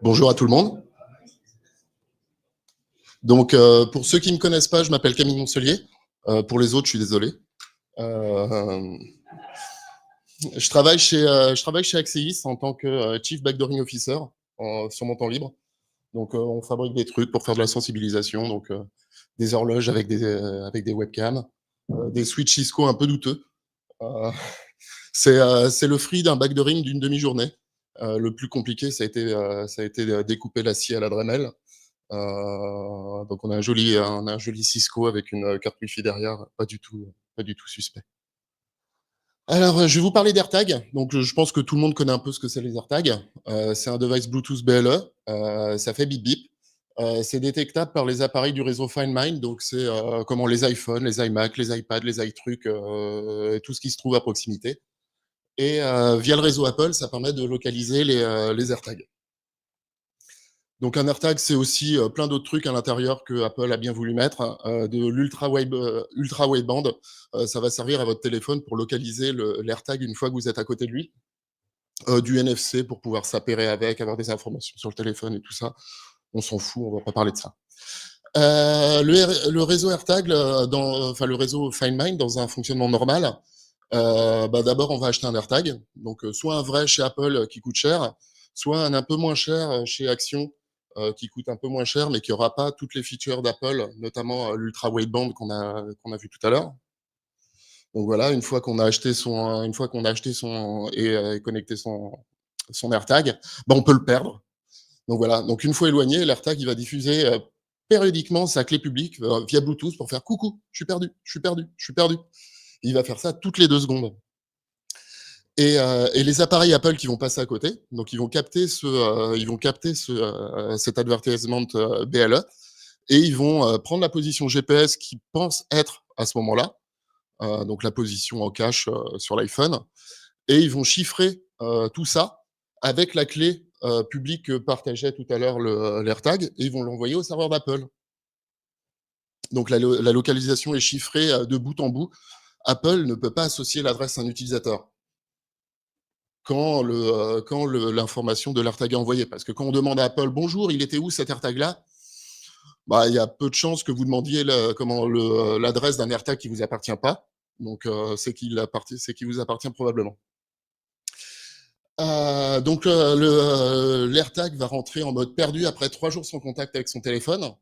Bonjour à tout le monde. Donc, pour ceux qui ne me connaissent pas, je m'appelle Camille Moncelier. Pour les autres, je suis désolé. Euh, je travaille chez Axeis en tant que Chief Backdooring Officer sur mon temps libre. Donc, on fabrique des trucs pour faire de la sensibilisation, donc des horloges avec des webcams, des switches Cisco un peu douteux. Euh, c'est le fruit d'un backdooring d'une demi-journée. Le plus compliqué, ça a été de découper l'acier à la Dremel. Donc on a un joli Cisco avec une carte Wi-Fi derrière, pas du tout suspect. Alors, je vais vous parler d'AirTag. Donc, je pense que tout le monde connaît un peu ce que c'est les AirTags. C'est un device Bluetooth BLE. Ça fait bip bip. C'est détectable par les appareils du réseau Find My. Donc, c'est comment les iPhones, les iMac, les iPads, les iTrucs, tout ce qui se trouve à proximité. Et via le réseau Apple, ça permet de localiser les AirTags. Donc un AirTag, c'est aussi plein d'autres trucs à l'intérieur que Apple a bien voulu mettre. De ultra wideband, ça va servir à votre téléphone pour localiser l'AirTag une fois que vous êtes à côté de lui. Du NFC pour pouvoir s'appairer avec, avoir des informations sur le téléphone et tout ça. On s'en fout, on va pas parler de ça. Le réseau AirTag, enfin le réseau Find My, dans un fonctionnement normal, d'abord on va acheter un AirTag, donc soit un vrai chez Apple qui coûte cher, soit un peu moins cher chez Action qui coûte un peu moins cher, mais qui aura pas toutes les features d'Apple, notamment l'ultra wideband qu'on a vu tout à l'heure. Donc voilà, une fois qu'on a acheté son et connecté son AirTag, on peut le perdre. Donc voilà, donc une fois éloigné, l'AirTag il va diffuser périodiquement sa clé publique via Bluetooth pour faire coucou, je suis perdu, je suis perdu, je suis perdu. Il va faire ça toutes les 2 secondes. Et les appareils Apple qui vont passer à côté, donc cet advertisement BLE et ils vont prendre la position GPS qu'ils pensent être à ce moment-là, donc la position en cache sur l'iPhone, et ils vont chiffrer tout ça avec la clé publique que partageait tout à l'heure l'AirTag, et ils vont l'envoyer au serveur d'Apple. Donc la localisation est chiffrée de bout en bout. Apple ne peut pas associer l'adresse à un utilisateur quand l'information de l'AirTag est envoyée. Parce que quand on demande à Apple, bonjour, il était où cet AirTag-là? Il y a peu de chances que vous demandiez l'adresse d'un AirTag qui vous appartient pas. Donc, c'est qu'il vous appartient probablement. Donc, l'AirTag va rentrer en mode perdu après 3 jours sans contact avec son téléphone.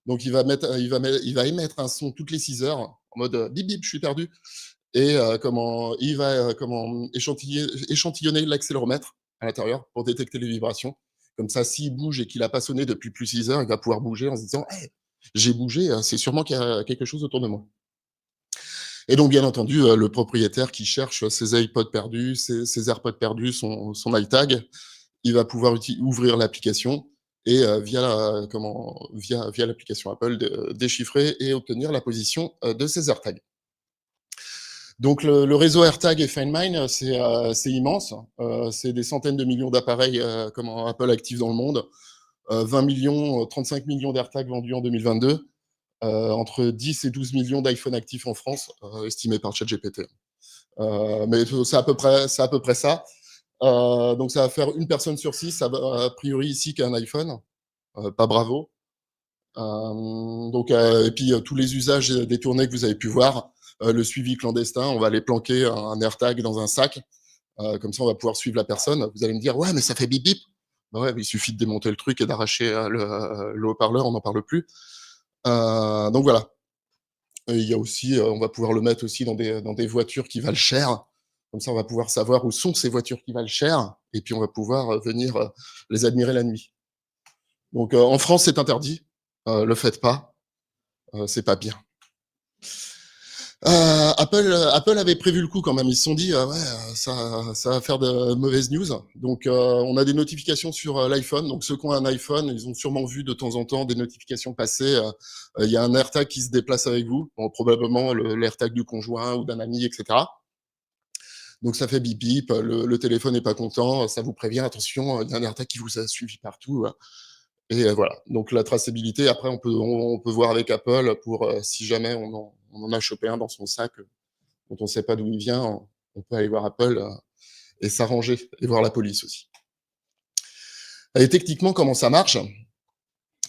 Donc, il va émettre un son toutes les 6 heures en mode bip bip, je suis perdu. Et il va échantillonner l'accéléromètre à l'intérieur pour détecter les vibrations. Comme ça, s'il bouge et qu'il n'a pas sonné depuis plus de 6 heures, il va pouvoir bouger en se disant hey, j'ai bougé, c'est sûrement qu'il y a quelque chose autour de moi. Et donc, bien entendu, le propriétaire qui cherche ses iPods perdus, ses AirPods perdus, son iTag, il va pouvoir ouvrir l'application et via l'application Apple, déchiffrer et obtenir la position de ses AirTags. Donc le réseau AirTag et Find My, c'est immense. C'est des centaines de millions d'appareils comment Apple active dans le monde. 20 millions, 35 millions d'AirTags vendus en 2022. Entre 10 et 12 millions d'iPhone actifs en France, estimés par ChatGPT. Mais c'est à peu près ça. Donc ça va faire une personne sur 6, a priori ici, qui a un iPhone. Pas bravo. Et puis tous les usages détournés que vous avez pu voir, le suivi clandestin, on va aller planquer un AirTag dans un sac, comme ça on va pouvoir suivre la personne. Vous allez me dire, ouais, mais ça fait bip bip. Ouais, mais il suffit de démonter le truc et d'arracher le haut-parleur, on n'en parle plus. Donc voilà. Et il y a aussi, on va pouvoir le mettre aussi dans des voitures qui valent cher. Comme ça, on va pouvoir savoir où sont ces voitures qui valent cher, et puis on va pouvoir venir les admirer la nuit. Donc en France, c'est interdit. Le faites pas. C'est pas bien. Apple avait prévu le coup quand même. Ils se sont dit, ouais, ça va faire de mauvaises news. Donc, on a des notifications sur l'iPhone. Donc, ceux qui ont un iPhone, ils ont sûrement vu de temps en temps des notifications passer. Il y a un AirTag qui se déplace avec vous, bon, probablement l'AirTag du conjoint ou d'un ami, etc. Donc, ça fait bip bip. Le téléphone n'est pas content. Ça vous prévient, attention, il y a un AirTag qui vous a suivi partout. Et voilà. Donc la traçabilité, après, on peut voir avec Apple pour si jamais on en a chopé un dans son sac dont on ne sait pas d'où il vient, on peut aller voir Apple et s'arranger et voir la police aussi. Et techniquement, comment ça marche?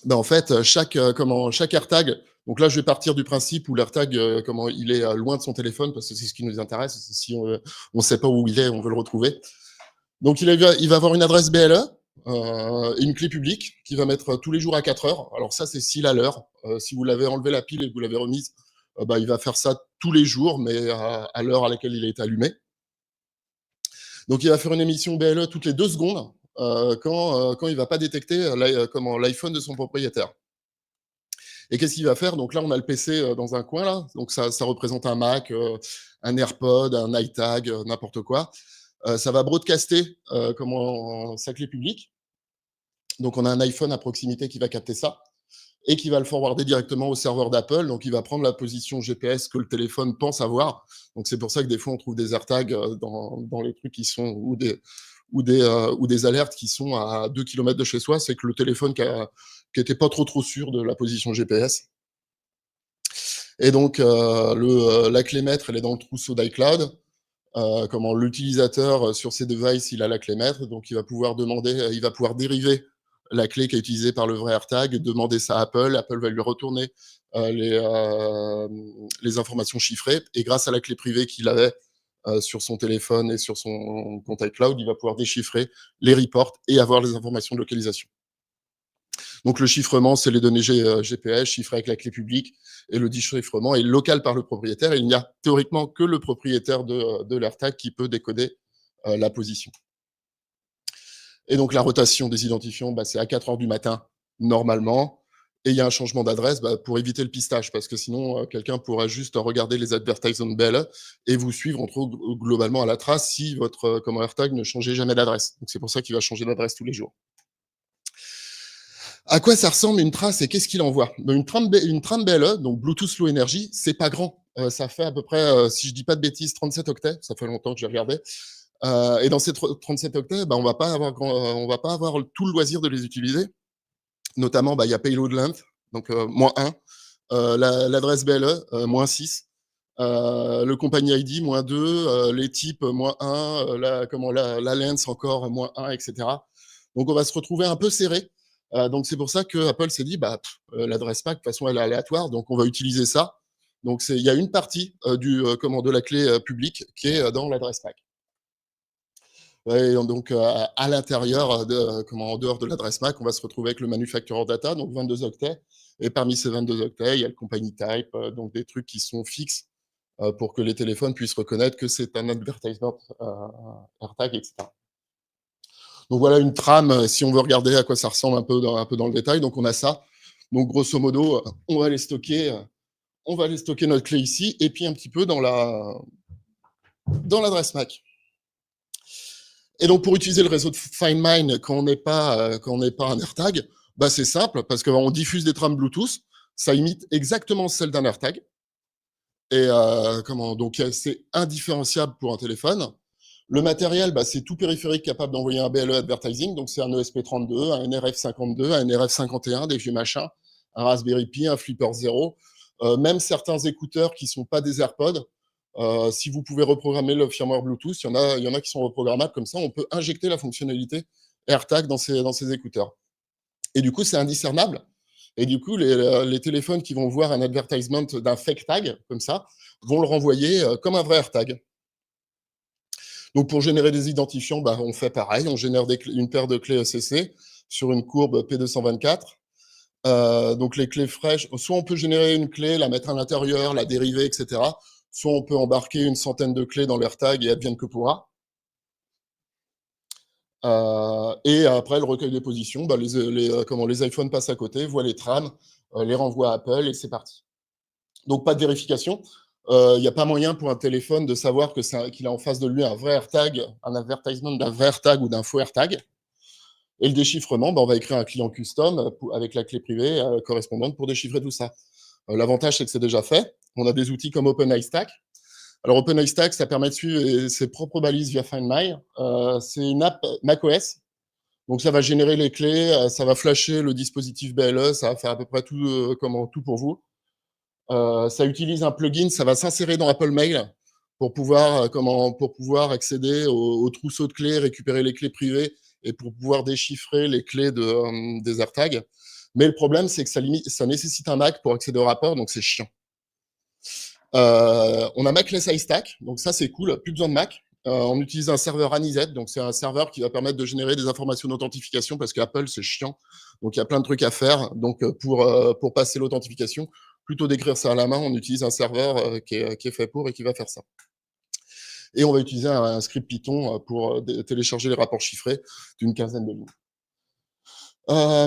Ben, en fait, chaque AirTag, donc là, je vais partir du principe où l'AirTag, comment il est, loin de son téléphone parce que c'est ce qui nous intéresse. Si on sait pas où il est, on veut le retrouver. Donc il va avoir une adresse BLE, et une clé publique qu'il va mettre tous les jours à 4 heures. Alors ça, c'est s'il a l'heure. Si vous l'avez enlevé la pile et que vous l'avez remise, bah, il va faire ça tous les jours, mais à l'heure à laquelle il est allumé. Donc il va faire une émission BLE toutes les 2 secondes, quand il va pas détecter, l'iPhone de son propriétaire. Et qu'est-ce qu'il va faire? Donc là, on a le PC, dans un coin là, donc ça représente un Mac, un AirPod, un iTag, n'importe quoi. Ça va broadcaster, sa clé publique. Donc on a un iPhone à proximité qui va capter ça et qui va le forwarder directement au serveur d'Apple. Donc il va prendre la position GPS que le téléphone pense avoir. Donc c'est pour ça que des fois on trouve des AirTags, dans les trucs qui sont ou des alertes qui sont à 2 kilomètres de chez soi. C'est que le téléphone qui était pas trop sûr de la position GPS. Et donc la clé maître, elle est dans le trousseau d'iCloud. L'utilisateur, sur ses devices, il a la clé maître, donc il va pouvoir dériver la clé qui est utilisée par le vrai AirTag, demander ça à Apple. Apple va lui retourner les informations chiffrées, et grâce à la clé privée qu'il avait sur son téléphone et sur son compte iCloud, il va pouvoir déchiffrer les reports et avoir les informations de localisation. Donc le chiffrement, c'est les données GPS chiffrées avec la clé publique, et le déchiffrement est local par le propriétaire. Et il n'y a théoriquement que le propriétaire de l'AirTag qui peut décoder la position. Et donc la rotation des identifiants, bah, c'est à 4 heures du matin normalement. Et il y a un changement d'adresse, bah, pour éviter le pistage, parce que sinon quelqu'un pourra juste regarder les advertisements BLE et vous suivre globalement à la trace si votre AirTag ne changeait jamais d'adresse. Donc c'est pour ça qu'il va changer d'adresse tous les jours. À quoi ça ressemble une trace et qu'est-ce qu'il envoie? Ben, une trame BLE, donc Bluetooth Low Energy, c'est pas grand. Ça fait à peu près, si je dis pas de bêtises, 37 octets. Ça fait longtemps que j'ai regardé. Et dans ces 37 octets, ben, on va pas avoir tout le loisir de les utiliser. Notamment, bah, il y a payload length, donc -1, l'adresse BLE, -6, le company ID, -2, les types, -1, la length encore, -1, etc. Donc on va se retrouver un peu serré. Donc c'est pour ça que Apple s'est dit, bah, l'adresse pack, de toute façon, elle est aléatoire, donc on va utiliser ça. Donc il y a une partie de la clé publique qui est dans l'adresse pack. Ouais, donc à l'intérieur en dehors de l'adresse MAC, on va se retrouver avec le manufacturer data, donc 22 octets. Et parmi ces 22 octets, il y a le company type, donc des trucs qui sont fixes pour que les téléphones puissent reconnaître que c'est un advertisement AirTag, etc. Donc voilà une trame, si on veut regarder à quoi ça ressemble un peu dans le détail. Donc on a ça. Donc grosso modo, on va aller stocker notre clé ici, et puis un petit peu dans l'adresse MAC. Et donc pour utiliser le réseau de FindMine quand on n'est pas un AirTag, bah c'est simple parce qu'on diffuse des trames Bluetooth, ça imite exactement celle d'un AirTag. Et donc c'est indifférenciable pour un téléphone. Le matériel, bah, c'est tout périphérique capable d'envoyer un BLE advertising, donc c'est un ESP32, un NRF52, un NRF51, des vieux machins, un Raspberry Pi, un Flipper Zero, même certains écouteurs qui sont pas des AirPods. Si vous pouvez reprogrammer le firmware Bluetooth, il y en a qui sont reprogrammables comme ça, on peut injecter la fonctionnalité AirTag dans ces écouteurs. Et du coup, c'est indiscernable. Et du coup, les téléphones qui vont voir un advertisement d'un fake tag, comme ça, vont le renvoyer comme un vrai AirTag. Donc pour générer des identifiants, bah, on fait pareil, on génère une paire de clés ECC sur une courbe P224. Donc les clés fraîches, soit on peut générer une clé, la mettre à l'intérieur, la dériver, etc. Soit on peut embarquer une centaine de clés dans l'AirTag et advienne que pourra. Et après le recueil des positions, bah, les iPhones passent à côté, voient les trames, les renvoient à Apple et c'est parti. Donc pas de vérification. Il n'y a pas moyen pour un téléphone de savoir qu'il a en face de lui un vrai AirTag, un advertisement d'un vrai AirTag ou d'un faux AirTag. Et le déchiffrement, bah, on va écrire un client custom avec la clé privée correspondante pour déchiffrer tout ça. L'avantage, c'est que c'est déjà fait. On a des outils comme OpenIStack. Alors OpenIStack, ça permet de suivre ses propres balises via Find My. C'est une app macOS. Donc ça va générer les clés, ça va flasher le dispositif BLE, ça va faire à peu près tout pour vous. Ça utilise un plugin, ça va s'insérer dans Apple Mail pour pouvoir accéder au trousseau de clés, récupérer les clés privées et pour pouvoir déchiffrer les clés des AirTags. Mais le problème, c'est que ça nécessite un Mac pour accéder au rapport, donc c'est chiant. On a Macless iStack, donc ça c'est cool, plus besoin de Mac. On utilise un serveur ANIZ, donc c'est un serveur qui va permettre de générer des informations d'authentification parce qu'Apple c'est chiant, donc il y a plein de trucs à faire. Donc pour passer l'authentification, plutôt d'écrire ça à la main, on utilise un serveur qui est fait pour et qui va faire ça. Et on va utiliser un script Python pour télécharger les rapports chiffrés d'une quinzaine de lignes.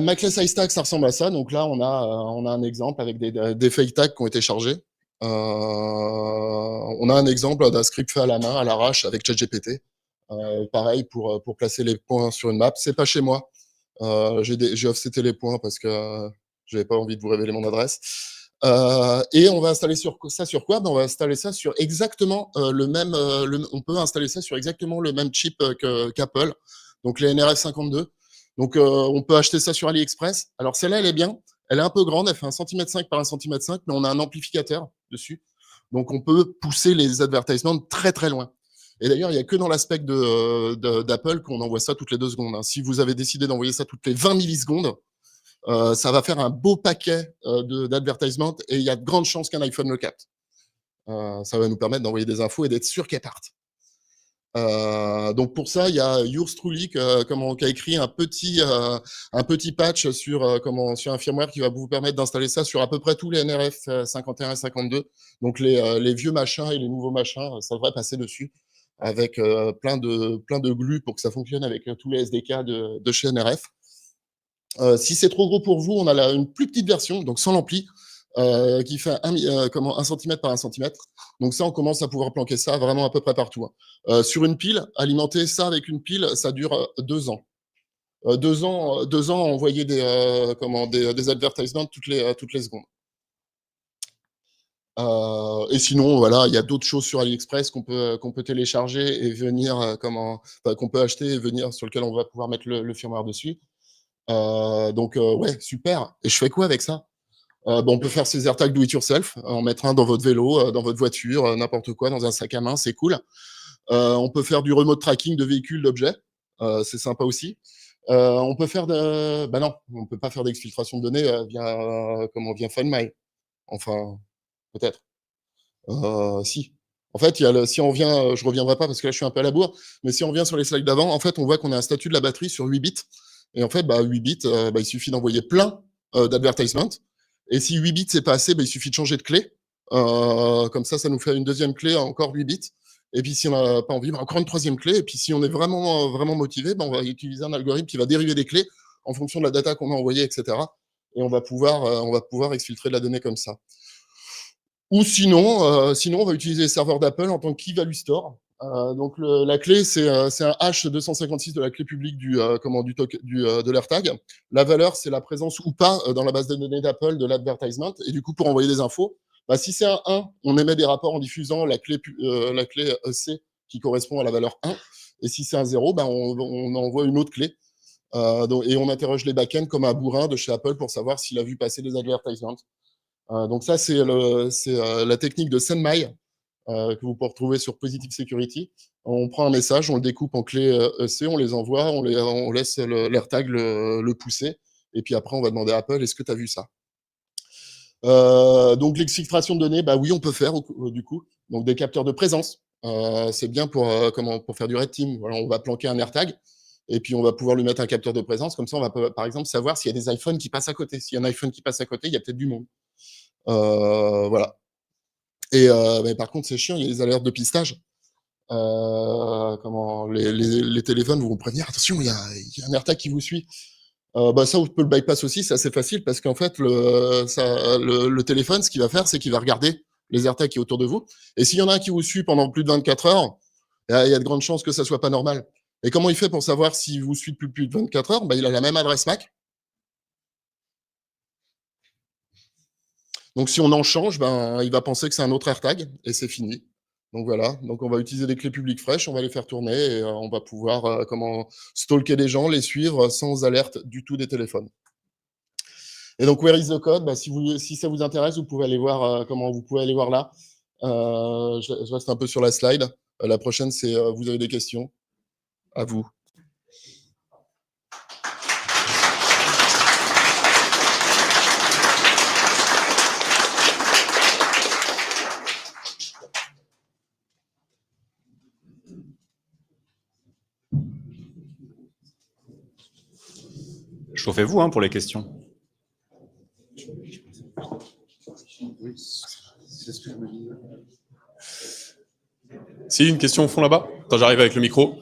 Macless iStack, ça ressemble à ça. Donc là, on a un exemple avec des fake tags qui ont été chargés. On a un exemple d'un script fait à la main, à l'arrache, avec ChatGPT. Pareil, pour placer les points sur une map. C'est pas chez moi. J'ai offseté les points parce que j'avais pas envie de vous révéler mon adresse. Et on va installer ça sur quoi? On va installer ça sur exactement le même. On peut installer ça sur exactement le même chip qu'Apple, donc les NRF52. Donc on peut acheter ça sur AliExpress. Alors celle-là, elle est bien. Elle est un peu grande, elle fait 1,5 cm par 1,5 cm, mais on a un amplificateur dessus. Donc on peut pousser les advertisements très très loin. Et d'ailleurs, il n'y a que dans l'aspect d'Apple qu'on envoie ça toutes les 2 secondes. Si vous avez décidé d'envoyer ça toutes les 20 millisecondes, ça va faire un beau paquet d'advertisements et il y a de grandes chances qu'un iPhone le capte. Ça va nous permettre d'envoyer des infos et d'être sûr qu'elles partent. Donc pour ça, il y a yours truly qui a écrit un petit patch sur un firmware qui va vous permettre d'installer ça sur à peu près tous les NRF 51 et 52. Donc les vieux machins et les nouveaux machins, ça devrait passer dessus avec plein de glue pour que ça fonctionne avec tous les SDK de chez NRF. Si c'est trop gros pour vous, on a une plus petite version, donc sans l'ampli, qui fait 1 cm par 1 cm. Donc ça, on commence à pouvoir planquer ça vraiment à peu près partout. Sur une pile, alimenter ça avec une pile, ça dure 2 ans. 2 ans, 2 ans à envoyer des advertisements toutes les secondes. Et sinon, voilà, il y a d'autres choses sur AliExpress qu'on peut télécharger et venir, qu'on peut acheter et venir, sur lequel on va pouvoir mettre le firmware dessus. Donc ouais, super. Et je fais quoi avec ça? On peut faire ces AirTags do it yourself, en mettre un dans votre vélo, dans votre voiture, n'importe quoi, dans un sac à main, c'est cool. On peut faire du remote tracking de véhicules, d'objets, c'est sympa aussi. On peut faire non, on peut pas faire d'exfiltration de données via Find My. Enfin, peut-être. Si. En fait, si on revient, je reviendrai pas parce que là, je suis un peu à la bourre, mais si on revient sur les slides d'avant, en fait, on voit qu'on a un statut de la batterie sur 8 bits. Et en fait, 8 bits, il suffit d'envoyer plein d'advertisements. Et si 8 bits, c'est pas assez, il suffit de changer de clé. Comme ça nous fait une deuxième clé, encore 8 bits. Et puis, si on n'a pas envie, encore une troisième clé. Et puis, si on est vraiment, vraiment motivé, on va utiliser un algorithme qui va dériver des clés en fonction de la data qu'on a envoyée, etc. Et on va pouvoir exfiltrer de la donnée comme ça. Ou sinon, on va utiliser les serveurs d'Apple en tant que key value store. Donc la clé, c'est un H256 de la clé publique de l'AirTag. La valeur, c'est la présence ou pas dans la base de données d'Apple de l'advertisement. Et du coup, pour envoyer des infos, si c'est un 1, on émet des rapports en diffusant la clé EC qui correspond à la valeur 1. Et si c'est un 0, on envoie une autre clé. Et on interroge les backends comme un bourrin de chez Apple pour savoir s'il a vu passer des advertisements. Donc ça, c'est la technique de SendMy que vous pouvez retrouver sur Positive Security. On prend un message, on le découpe en clés EC, on les envoie, on laisse l'AirTag le pousser, et puis après, on va demander à Apple, est-ce que tu as vu ça? Donc l'exfiltration de données, oui, on peut faire du coup. Donc des capteurs de présence, c'est bien pour faire du red team. Voilà, on va planquer un AirTag, et puis on va pouvoir lui mettre un capteur de présence. Comme ça, on va par exemple savoir s'il y a des iPhones qui passent à côté. S'il y a un iPhone qui passe à côté, il y a peut-être du monde. Voilà. Et mais par contre, c'est chiant, il y a des alertes de pistage. Les téléphones vont vous prévenir, attention, il y a un AirTag qui vous suit. Ça, on peut le bypass aussi, c'est assez facile parce qu'en fait, le téléphone, ce qu'il va faire, c'est qu'il va regarder les AirTags qui est autour de vous. Et s'il y en a un qui vous suit pendant plus de 24 heures, il y a de grandes chances que ça soit pas normal. Et comment il fait pour savoir s'il vous suit depuis plus de 24 heures? Il a la même adresse MAC. Donc si on en change, il va penser que c'est un autre AirTag et c'est fini. Donc voilà, donc on va utiliser des clés publiques fraîches, on va les faire tourner et on va pouvoir stalker des gens, les suivre sans alerte du tout des téléphones. Et donc where is the code? Si ça vous intéresse, vous pouvez aller voir vous pouvez aller voir là. Je reste un peu sur la slide. La prochaine, c'est vous avez des questions. À vous. Chauffez-vous pour les questions. Oui, c'est ce que je me dis. Si, une question au fond là-bas. Attends, j'arrive avec le micro.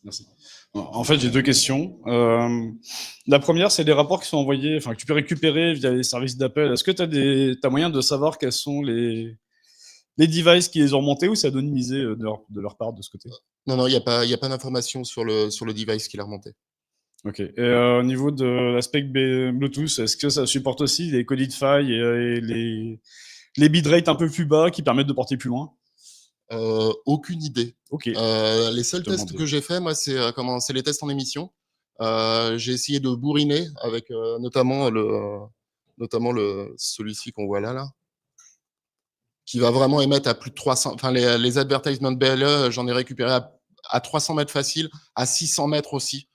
Merci. En fait, j'ai deux questions. La première, c'est les rapports qui sont envoyés, que tu peux récupérer via les services d'appel. Est-ce que tu as moyen de savoir quels sont les devices qui les ont remontés, ou c'est anonymisé de leur part de ce côté? Non, il n'y a pas d'information sur le device qui l'a remonté. Ok. Et au niveau de l'aspect Bluetooth, est-ce que ça supporte aussi les coded failles et les bitrates un peu plus bas qui permettent de porter plus loin? Aucune idée. Ok. Les seuls tests que j'ai fait, moi, c'est les tests en émission. J'ai essayé de bourriner avec notamment celui-ci qu'on voit là, qui va vraiment émettre à plus de 300. Enfin, les advertisements BLE, j'en ai récupéré à 300 mètres facile, à 600 mètres aussi.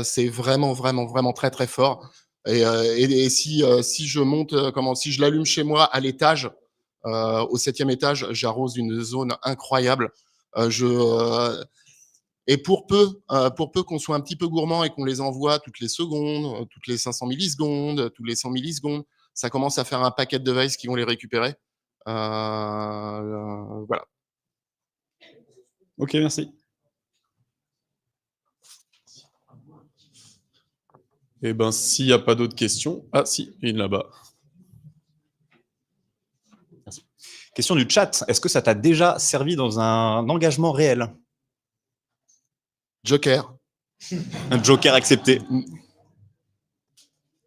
C'est vraiment, vraiment, vraiment très, très fort. Et si je monte, si je l'allume chez moi à l'étage, au 7e étage, j'arrose une zone incroyable. Et pour peu qu'on soit un petit peu gourmand et qu'on les envoie toutes les secondes, toutes les 500 millisecondes, tous les 100 millisecondes, ça commence à faire un paquet de devices qui vont les récupérer. Voilà. Ok, merci. Eh ben, s'il n'y a pas d'autres questions... Ah, si, une là-bas. Merci. Question du chat. Est-ce que ça t'a déjà servi dans un engagement réel? Joker. Un joker accepté.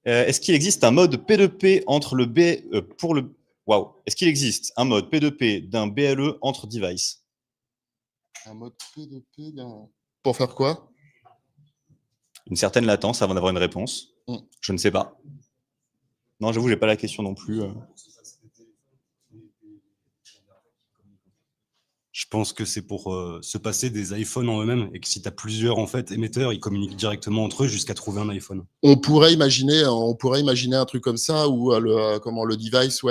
Est-ce qu'il existe un mode P2P entre le Est-ce qu'il existe un mode P2P d'un BLE entre devices? Un mode P2P pour faire quoi? Une certaine latence avant d'avoir une réponse. Je ne sais pas. Non, j'avoue, j'ai pas la question non plus. Je pense que c'est pour se passer des iPhones en eux-mêmes, et que si tu as plusieurs émetteurs, ils communiquent directement entre eux jusqu'à trouver un iPhone. On pourrait imaginer un truc comme ça où le device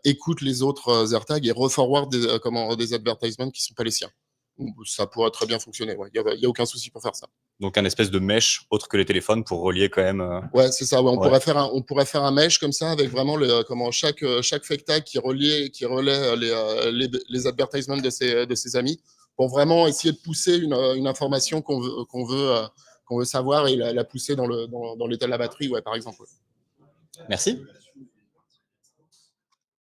écoute les autres AirTags et reforward des advertisements qui sont pas les siens. Ça pourrait très bien fonctionner. Il y a aucun souci pour faire ça. Donc un espèce de mesh autre que les téléphones pour relier quand même. Ouais, c'est ça. Ouais, on pourrait faire un mesh comme ça avec vraiment chaque fake tag qui relaie les advertisements de ses amis pour vraiment essayer de pousser une information qu'on veut savoir et la pousser dans l'état de la batterie, par exemple. Merci.